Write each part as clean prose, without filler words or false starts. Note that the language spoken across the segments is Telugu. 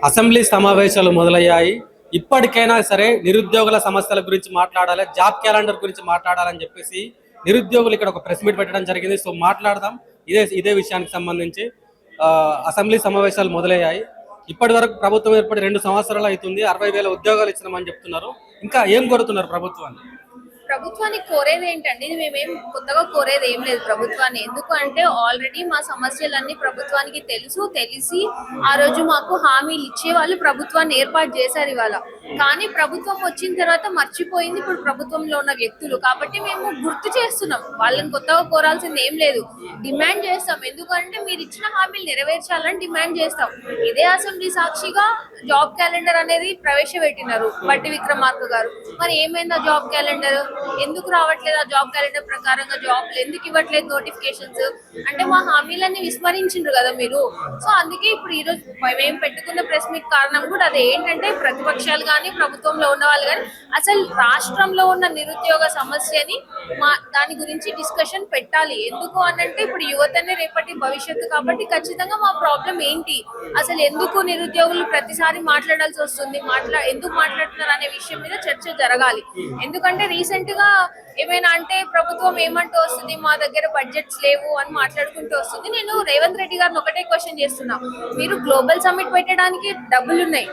అసెంబ్లీ సమావేశాలు మొదలయ్యాయి. ఇప్పటికైనా సరే నిరుద్యోగుల సమస్యల గురించి మాట్లాడాలి, జాబ్ క్యాలెండర్ గురించి మాట్లాడాలని చెప్పేసి నిరుద్యోగులు ఇక్కడ ఒక ప్రెస్ మీట్ పెట్టడం జరిగింది. సో మాట్లాడదాం ఇదే విషయానికి సంబంధించి. అసెంబ్లీ సమావేశాలు మొదలయ్యాయి. ఇప్పటి వరకు ప్రభుత్వం ఏర్పడి 2 సంవత్సరాలు అవుతుంది. 60,000 ఉద్యోగాలు ఇచ్చినామని చెప్తున్నారు. ఇంకా ఏం కోరుతున్నారు ప్రభుత్వాన్ని? ప్రభుత్వానికి కోరేది ఏంటండి, మేమేం కొత్తగా కోరేది ఏం లేదు ప్రభుత్వాన్ని. ఎందుకు అంటే ఆల్రెడీ మా సమస్యలన్నీ ప్రభుత్వానికి తెలిసి ఆ రోజు మాకు హామీలు ఇచ్చే వాళ్ళు ప్రభుత్వాన్ని ఏర్పాటు చేశారు ఇవాళ. కానీ ప్రభుత్వం వచ్చిన తర్వాత మర్చిపోయింది ఇప్పుడు ప్రభుత్వంలో ఉన్న వ్యక్తులు. కాబట్టి మేము గుర్తు చేస్తున్నాం, వాళ్ళని కొత్తగా కోరాల్సింది ఏం లేదు, డిమాండ్ చేస్తాం. ఎందుకంటే మీరు ఇచ్చిన హామీలు నెరవేర్చాలని డిమాండ్ చేస్తాం. ఇదే అసెంబ్లీ సాక్షిగా జాబ్ క్యాలెండర్ అనేది ప్రవేశపెట్టినారు బట్టి విక్రమార్క గారు. మరి ఏమైందా జాబ్ క్యాలెండర్? ఎందుకు రావట్లేదు? ఆ జాబ్ క్యాలెండర్ ప్రకారంగా జాబ్లు ఎందుకు ఇవ్వట్లేదు నోటిఫికేషన్స్? అంటే మా హామీలన్నీ విస్మరించిండ్రు కదా మీరు. సో అందుకే ఇప్పుడు ఈరోజు మేము పెట్టుకున్న ప్రెస్ మీట్ కారణం కూడా అదే. ఏంటంటే ప్రతిపక్షాలు కానీ ప్రభుత్వంలో ఉన్న వాళ్ళు కానీ అసలు రాష్ట్రంలో ఉన్న నిరుద్యోగ సమస్యని దాని గురించి డిస్కషన్ పెట్టాలి. ఎందుకు అనంటే ఇప్పుడు యువతనే రేపటి భవిష్యత్తు. కాబట్టి ఖచ్చితంగా మా ప్రాబ్లం ఏంటి, అసలు ఎందుకు నిరుద్యోగులు ప్రతిసారి మాట్లాడాల్సి వస్తుంది, ఎందుకు మాట్లాడుతున్నారు అనే విషయం మీద చర్చ జరగాలి. ఎందుకంటే రీసెంట్ గా ఏమైనా అంటే ప్రభుత్వం ఏమంటూ వస్తుంది, మా దగ్గర బడ్జెట్స్ లేవు అని మాట్లాడుకుంటూ వస్తుంది. నేను రేవంత్ రెడ్డి గారిని ఒకటే క్వశ్చన్ చేస్తున్నా, మీరు గ్లోబల్ సమ్మిట్ పెట్టడానికి డబ్బులు ఉన్నాయి,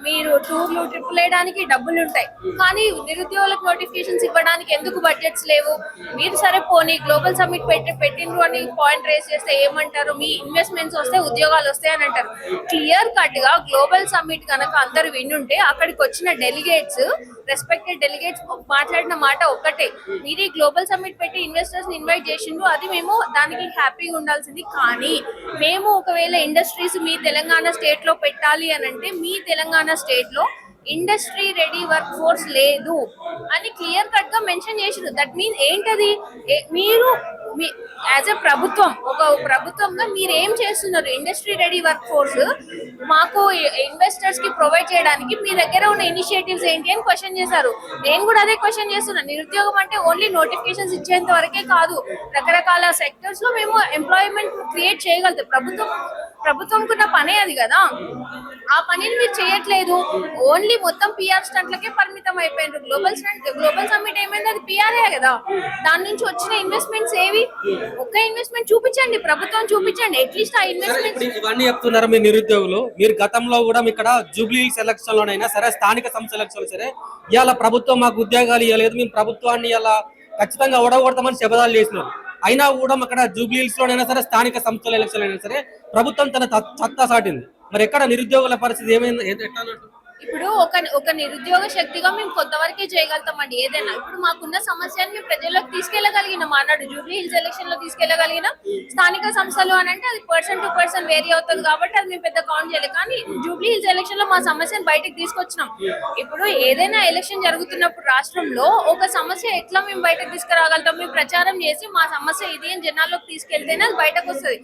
మీరు టూర్లు ట్రిప్పులు వేయడానికి డబ్బులు ఉంటాయి, కానీ నిరుద్యోగులకు నోటిఫికేషన్స్ ఇవ్వడానికి ఎందుకు బడ్జెట్స్ లేవు? మీరు సరే పోనీ గ్లోబల్ సమ్మిట్ పెట్టిండ్రు అని పాయింట్ రేస్ చేస్తే ఏమంటారు, మీ ఇన్వెస్ట్మెంట్స్ వస్తే ఉద్యోగాలు వస్తాయి అని అంటారు. క్లియర్ కట్ గా గ్లోబల్ సమ్మిట్ కనుక అందరు వినుంటే అక్కడికి వచ్చిన డెలిగేట్స్, రెస్పెక్టెడ్ డెలిగేట్స్ మాట్లాడిన మాట ఒక్కటే, మీరు ఈ గ్లోబల్ సమ్మిట్ పెట్టి ఇన్వెస్టర్స్ ని ఇన్వైట్ చేసిండ్రు, అది మేము దానికి హ్యాపీగా ఉండాల్సింది. కానీ మేము ఒకవేళ ఇండస్ట్రీస్ మీ తెలంగాణ స్టేట్ లో పెట్టాలి అని అంటే మీ తెలంగాణ స్టేట్ లో ఇండస్ట్రీ రెడీ వర్క్ ఫోర్స్ లేదు అని క్లియర్ కట్ గా మెన్షన్ చేసిండ్రు. దట్ మీన్స్ ఏంటది, మీరు యాజ్ ఎ ప్రభుత్వం, ఒక ప్రభుత్వంగా మీరు ఏం చేస్తున్నారు? ఇండస్ట్రీ రెడీ వర్క్ ఫోర్స్ మాకు ఇన్వెస్టర్స్ కి ప్రొవైడ్ చేయడానికి మీ దగ్గర ఉన్న ఇనిషియేటివ్స్ ఏంటి అని క్వశ్చన్ చేశారు. నేను కూడా అదే క్వశ్చన్ చేస్తున్నాను. నిరుద్యోగం అంటే ఓన్లీ నోటిఫికేషన్స్ ఇచ్చేంత వరకే కాదు, రకరకాల సెక్టర్స్ లో మేము ఎంప్లాయ్మెంట్ క్రియేట్ చేయగలుగుతాం. ప్రభుత్వంకున్న పనే అది కదా, ఆ పనిని మీరు చేయట్లేదు. ఓన్లీ మొత్తం పిఆర్ స్టంట్లకే పరిమితం అయిపోయినారు. గ్లోబల్ సమ్మిట్ ఏమైంది, అది పిఆర్ఏ కదా. దాని నుంచి వచ్చిన ఇన్వెస్ట్మెంట్స్ ఏవి? ఒక్క ఇన్వెస్ట్మెంట్ చూపించండి, ప్రభుత్వం చూపించండి అట్లీస్ట్ ఆ ఇన్వెస్ట్మెంట్. ఇవన్నీ చెప్తున్నారు మీ నిరుద్యోగులు. మీరు గతంలో కూడా ఇక్కడ జూబ్లీ ఎలక్షన్ లోనైనా సరే, స్థానిక సంస్థ ఎలక్షన్ సరే, ఇవాళ ప్రభుత్వం మాకు ఉద్యోగాలు ఇవ్వలేదు, మేము ప్రభుత్వాన్ని ఇలా ఖచ్చితంగా ఓడగొడతామని శపథాలు చేసినారు. అయినా కూడా అక్కడ జూబ్లీహిల్స్ లోనైనా సరే, స్థానిక సంస్థల ఎలక్షన్ అయినా సరే ప్రభుత్వం తన సత్తా సాటింది. మరి ఎక్కడ నిరుద్యోగుల పరిస్థితి ఏమైంది, ఎట్లా అన్నట్టు? ఇప్పుడు ఒక నిరుద్యోగ శక్తిగా మేము కొంతవరకే చేయగలుగుతామండి ఏదైనా. ఇప్పుడు మాకున్న సమస్యను మేము ప్రజల్లోకి తీసుకెళ్లగలిగినాం, అన్నాడు జూబ్లీ హిల్స్ ఎలక్షన్ లో తీసుకెళ్లగలిగినాం. స్థానిక సంస్థలు అని అంటే అది పర్సన్ టు పర్సన్ వేరీ అవుతుంది కాబట్టి అది మేము పెద్ద కౌంట్ చేయలేదు. కానీ జూబ్లీ హిల్స్ ఎలక్షన్ లో మా సమస్యను బయటకు తీసుకొచ్చినాం. ఇప్పుడు ఏదైనా ఎలక్షన్ జరుగుతున్నప్పుడు రాష్ట్రంలో ఒక సమస్య ఎట్లా మేము బయటకు తీసుకురాగలుగుతాం? మేము ప్రచారం చేసి మా సమస్య ఇది అని జనాల్లోకి తీసుకెళ్తేనే అది బయటకు వస్తుంది.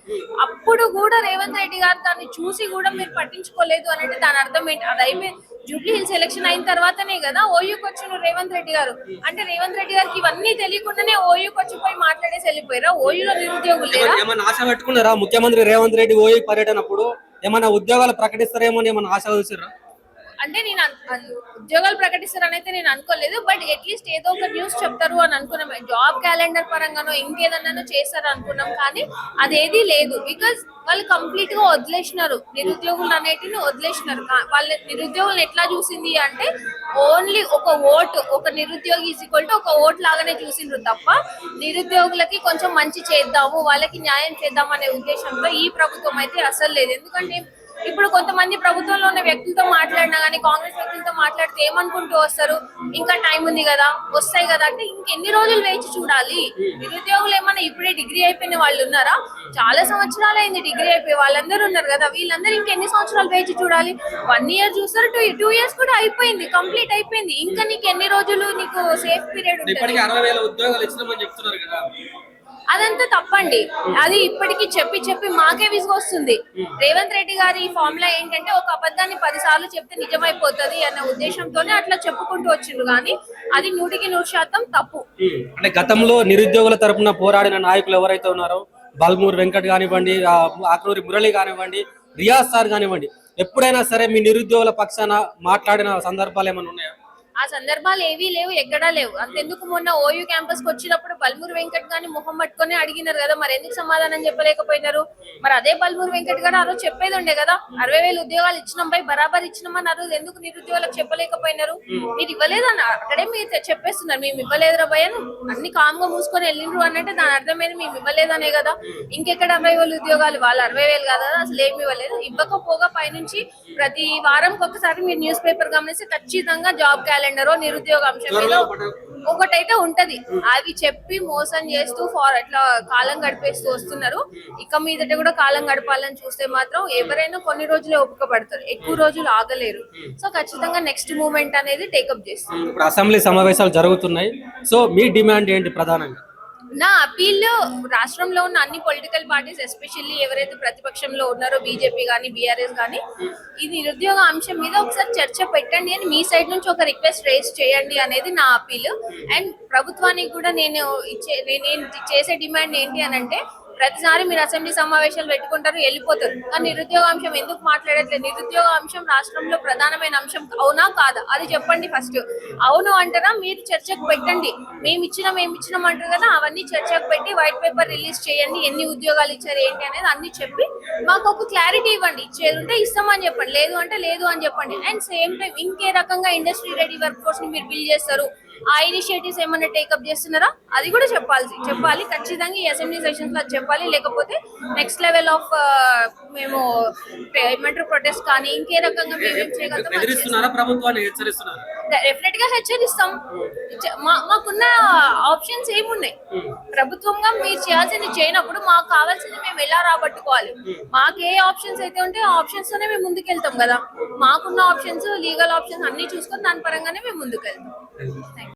అప్పుడు కూడా రేవంత్ రెడ్డి గారు దాన్ని చూసి కూడా మీరు పట్టించుకోలేదు అని అంటే దాని అర్థం ఏంటి? అది అయిపోయి జూబ్లీ హిల్స్ ఎలక్షన్ అయిన తర్వాతనే కదా ఓయూకి వచ్చిన రేవంత్ రెడ్డి గారు. అంటే రేవంత్ రెడ్డి గారికి ఇవన్నీ తెలియకుండానే ఓయూకి వచ్చిపోయి మాట్లాడేసి వెళ్ళిపోయారా? ఓయూలో నిరుద్యోగులు లేరా? ఏమన్నా ఆశ పెట్టుకున్నారా? ముఖ్యమంత్రి రేవంత్ రెడ్డి ఓయూ పర్యటనప్పుడు ఏమన్నా ఉద్యోగాలు ప్రకటిస్తారేమో ఏమన్నా ఆశ చూసారా? అంటే నేను ఉద్యోగాలు ప్రకటిస్తారని అయితే నేను అనుకోలేదు. బట్ అట్లీస్ట్ ఏదో ఒక న్యూస్ చెప్తారు అని అనుకున్నాం. జాబ్ క్యాలెండర్ పరంగానో ఇంకేదన్నా చేస్తారు అనుకున్నాం, కానీ అదేది లేదు. బికాజ్ వాళ్ళు కంప్లీట్ గా వదిలేసినారు, నిరుద్యోగులు అనేటిని వదిలేసినారు. వాళ్ళ నిరుద్యోగులను ఎట్లా చూసింది అంటే ఓన్లీ ఒక ఓటు, ఒక నిరుద్యోగి ఈజ్ ఈక్వల్ టు ఒక ఓటు లాగానే చూసిండ్రు తప్ప నిరుద్యోగులకి కొంచెం మంచి చేద్దాము, వాళ్ళకి న్యాయం చేద్దాం అనే ఉద్దేశంతో ఈ ప్రభుత్వం అయితే అసలు లేదు. ఎందుకంటే ఇప్పుడు కొంతమంది ప్రభుత్వంలో ఉన్న వ్యక్తులతో మాట్లాడినా కానీ కాంగ్రెస్ వ్యక్తులతో మాట్లాడితే ఏమనుకుంటూ వస్తారు, ఇంకా టైం ఉంది కదా, వస్తాయి కదా అంటే ఇంకెన్ని రోజులు వేచి చూడాలి? నిరుద్యోగులు ఏమన్నా ఇప్పుడే డిగ్రీ అయిపోయిన వాళ్ళు ఉన్నారా? చాలా సంవత్సరాలు అయింది డిగ్రీ అయిపోయి వాళ్ళందరూ ఉన్నారు కదా. వీళ్ళందరూ ఇంకెన్ని సంవత్సరాలు వేచి చూడాలి? 1 ఇయర్ చూస్తారు, 2 ఇయర్స్ కూడా అయిపోయింది, కంప్లీట్ అయిపోయింది. ఇంకా నీకు ఎన్ని రోజులు నీకు సేఫ్ పీరియడ్ ఉంటుంది? 60,000 ఉద్యోగాలు ఇచ్చినామని చెప్తున్నారు కదా. అదంతా తప్పండి. అది ఇప్పటికి చెప్పి మాకే విసుగొస్తుంది. రేవంత్ రెడ్డి గారి ఫార్ములా ఏంటంటే ఒక అబద్ధాన్ని 10 సార్లు చెప్తే నిజమైపోతుంది అన్న ఉద్దేశంతోనే అట్లా చెప్పుకుంటూ వచ్చిండ్రు, కానీ అది 100% తప్పు. అంటే గతంలో నిరుద్యోగుల తరపున పోరాడిన నాయకులు ఎవరైతే ఉన్నారో, బల్మూర్ వెంకట్ కానివ్వండి, ఆకునూరి మురళి కానివ్వండి, రియాజ్ సార్ కానివ్వండి, ఎప్పుడైనా సరే మీ నిరుద్యోగుల పక్షాన మాట్లాడిన సందర్భాలు ఏమైనా ఉన్నాయా? ఆ సందర్భాలు ఏవీ లేవు, ఎక్కడా లేవు. అంతెందుకు మొన్న ఓయూ క్యాంపస్ కి వచ్చినప్పుడు బల్మూరు వెంకట్ గాని మొహం పట్టుకొని అడిగినారు కదా, మరి ఎందుకు సమాధానం చెప్పలేకపోయినారు? మరి అదే బల్మూరు వెంకట్ గారు ఆ రోజు చెప్పేది ఉండే కదా, 60,000 ఉద్యోగాలు ఇచ్చినాం పై బరాబర్ ఇచ్చినామని ఆ రోజు ఎందుకు నిరుద్యోగులకు చెప్పలేకపోయినారు? మీరు ఇవ్వలేదన్న అక్కడే మీరు చెప్పేస్తున్నారు మేము ఇవ్వలేదురా భయ, అన్ని కామ్గా మూసుకొని వెళ్ళిండ్రు అన్నట్టు దాని అర్థమైంది మేము ఇవ్వలేదనే కదా. ఇంకెక్కడ 60,000 ఉద్యోగాలు? వాళ్ళు 60,000 కదా, అసలు ఏమి ఇవ్వలేదు. ఇవ్వకపోగా పైనుంచి ప్రతి వారంకి ఒకసారి మీరు న్యూస్ పేపర్ గమనిస్తే ఖచ్చితంగా జాబ్ క్యాలెండర్ నిరుద్యోగ అంశం మీద ఒకటైతే ఉంటది. అవి చెప్పి మోసం చేస్తూ అట్లా కాలం గడిపేస్తూ వస్తున్నారు. ఇక మీదట కూడా కాలం గడపాలని చూస్తే మాత్రం ఎవరైనా కొన్ని రోజులే ఓపిక పడతారు, ఎక్కువ రోజులు ఆగలేరు. సో ఖచ్చితంగా నెక్స్ట్ మూమెంట్ అనేది టేకప్ చేస్తారు. ఇప్పుడు అసెంబ్లీ సమావేశాలు జరుగుతున్నాయి, సో మీ డిమాండ్ ఏంటి ప్రధానంగా? నా అపీల్ రాష్ట్రంలో ఉన్న అన్ని పొలిటికల్ పార్టీస్, ఎస్పెషల్లీ ఎవరైతే ప్రతిపక్షంలో ఉన్నారో బీజేపీ కానీ బీఆర్ఎస్ కానీ, ఈ నిరుద్యోగ అంశం మీద ఒకసారి చర్చ పెట్టండి అని మీ సైడ్ నుంచి ఒక రిక్వెస్ట్ రేస్ చేయండి అనేది నా అపీల్. అండ్ ప్రభుత్వానికి కూడా నేను చేసే డిమాండ్ ఏంటి అని అంటే, ప్రతిసారి మీరు అసెంబ్లీ సమావేశాలు పెట్టుకుంటారు, వెళ్ళిపోతారు, కానీ నిరుద్యోగ అంశం ఎందుకు మాట్లాడట్లేదు? నిరుద్యోగ అంశం రాష్ట్రంలో ప్రధానమైన అంశం అవునా కాదా అది చెప్పండి ఫస్ట్. అవును అంటారా? మీరు చర్చకు పెట్టండి. మేము ఇచ్చినాం అంటారు కదా, అవన్నీ చర్చకు పెట్టి వైట్ పేపర్ రిలీజ్ చేయండి, ఎన్ని ఉద్యోగాలు ఇచ్చారు ఏంటి అనేది అన్ని చెప్పి మాకు ఒక క్లారిటీ ఇవ్వండి. ఇచ్చేది ఉంటే ఇస్తామని చెప్పండి, లేదు అంటే లేదు అని చెప్పండి. అండ్ సేమ్ టైం ఇంకే రకంగా ఇండస్ట్రీ రెడీ వర్క్ ఫోర్స్ ని మీరు బిల్డ్ చేస్తారు, ఆ ఇనిషియేటివ్స్ ఏమైనా టేకప్ చేస్తున్నారా అది కూడా చెప్పాలి. ఖచ్చితంగా ఈ అసెంబ్లీ సెషన్స్ లో చెప్పాలి. లేకపోతే నెక్స్ట్ లెవెల్ ఆఫ్ మేము ఏమంటారు ప్రొటెస్ట్ కానీ ఇంకే రకంగా మేము ఏం చేయగలుగుతాం ప్రభుత్వాన్ని హెచ్చరిస్తున్నారు. డెఫినెట్ గా హెచ్చరిస్తాం. మాకున్న ఆప్షన్స్ ఏమున్నాయి? ప్రభుత్వంగా మీరు చేయాల్సింది చేయనప్పుడు మాకు కావాల్సింది మేము ఎలా రాబట్టుకోవాలి? మాకు ఏ ఆప్షన్స్ అయితే ఉంటే ఆ ఆప్షన్స్ తోనే మేము ముందుకెళ్తాం కదా. మాకున్న ఆప్షన్స్, లీగల్ ఆప్షన్స్ అన్ని చూసుకొని దాని పరంగానే మేము ముందుకెళ్తాం.